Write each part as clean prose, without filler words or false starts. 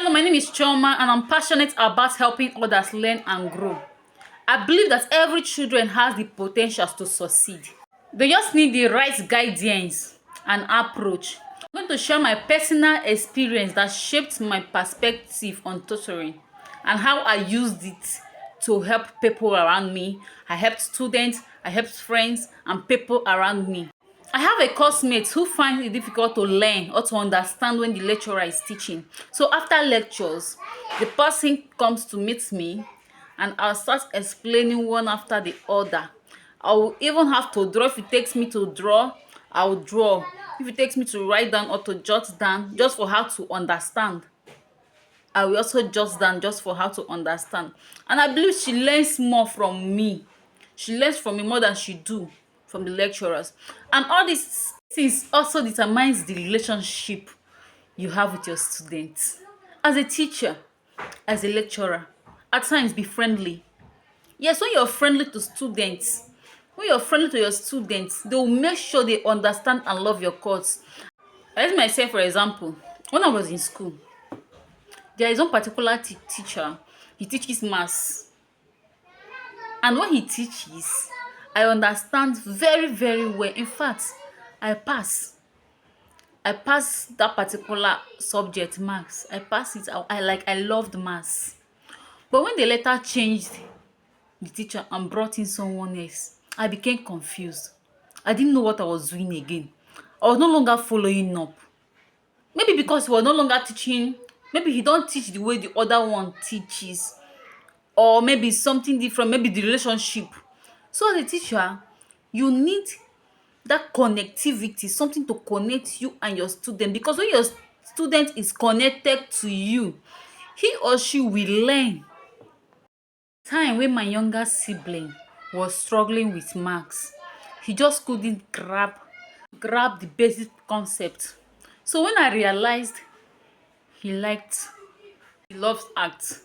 Hello, my name is Choma and I'm passionate about helping others learn and grow. I believe that every children has the potential to succeed. They just need the right guidance and approach. I'm going to share my personal experience that shaped my perspective on tutoring and how I used it to help people around me. I helped students, I helped friends and people around me. I have a coursemate who finds it difficult to learn or to understand when the lecturer is teaching. So after lectures, the person comes to meet me and I'll start explaining one after the other. I will even have to draw. If it takes me to draw, I will draw. If it takes me to write down or to jot down, just for her to understand, I will also jot down just for her to understand. And I believe she learns more from me. She learns from me more than she do from the lecturers. And all these things also determines the relationship you have with your students. As a teacher, as a lecturer, at times be friendly. Yes, when you're friendly to students, when you're friendly to your students, they will make sure they understand and love your course. I use myself for example. When I was in school, there is one particular teacher. He teaches maths, and when he teaches, I understand very very well. In fact, I pass. I pass that particular subject, maths. I pass it. I loved maths. But when they later changed the teacher and brought in someone else, I became confused. I didn't know what I was doing again. I was no longer following up. Maybe because he was no longer teaching, maybe he don't teach the way the other one teaches, or maybe something different, maybe the relationship. So as a teacher, you need that connectivity, something to connect you and your student, because when your student is connected to you, he or she will learn. Time when my younger sibling was struggling with maths, he just couldn't grab the basic concept. So when I realized he loves art,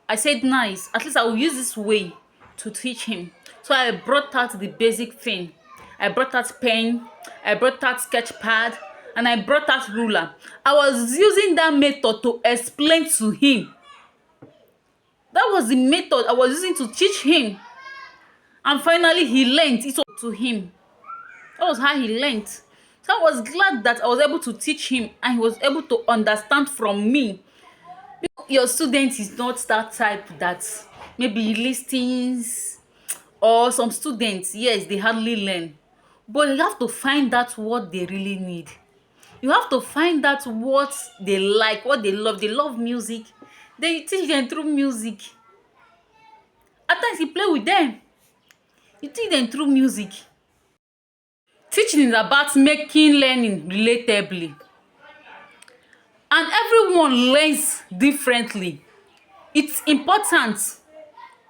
I said, nice, at least I will use this way to teach him. So I brought out the basic thing. I brought out pen, I brought out sketch pad, and I brought out ruler. I was using that method to explain to him. That was the method I was using to teach him. And finally, he learned it to him. That was how he learned. So I was glad that I was able to teach him and he was able to understand from me. Your student is not that type that maybe listens, or some students, yes, they hardly learn. But you have to find out what they really need. You have to find out what they like, what they love. They love music. Then you teach them through music. At times you play with them. You teach them through music. Teaching is about making learning relatably. And everyone learns differently. It's important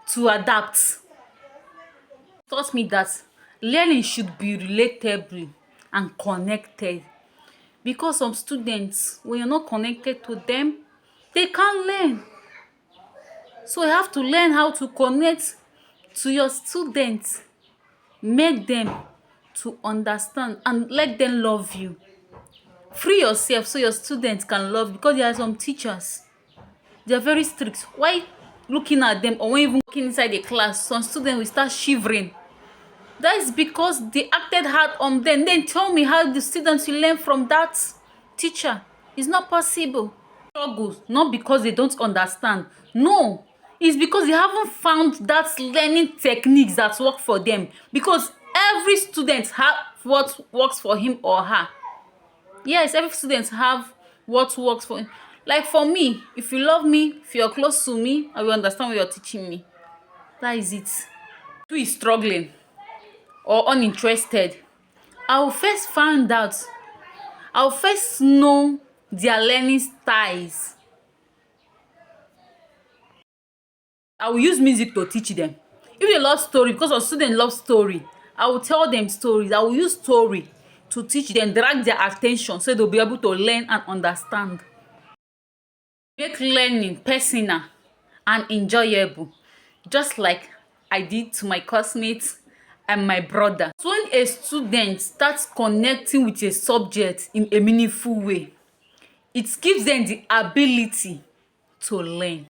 to adapt. Taught me that learning should be relatable and connected. Because some students, when you're not connected to them, they can't learn. So you have to learn how to connect to your students. Make them to understand and let them love you. Free yourself so your students can love you, because there are some teachers, they are very strict. Why looking at them, or when even walking inside the class, some students will start shivering. That is because they acted hard on them. Then tell me how the students will learn from that teacher. It's not possible. Struggles, not because they don't understand. No, it's because they haven't found that learning techniques that work for them. Because every student have what works for him or her. Yes, every student have what works for him. Like for me, if you love me, if you're close to me, I will understand what you're teaching me. That is it. Who is struggling or uninterested, I will first find out. I will first know their learning styles. I will use music to teach them. If they love story, because our students love story, I will tell them stories. I will use story to teach them, drag their attention so they'll be able to learn and understand. Make learning personal and enjoyable, just like I did to my classmates and my brother. So when a student starts connecting with a subject in a meaningful way, it gives them the ability to learn.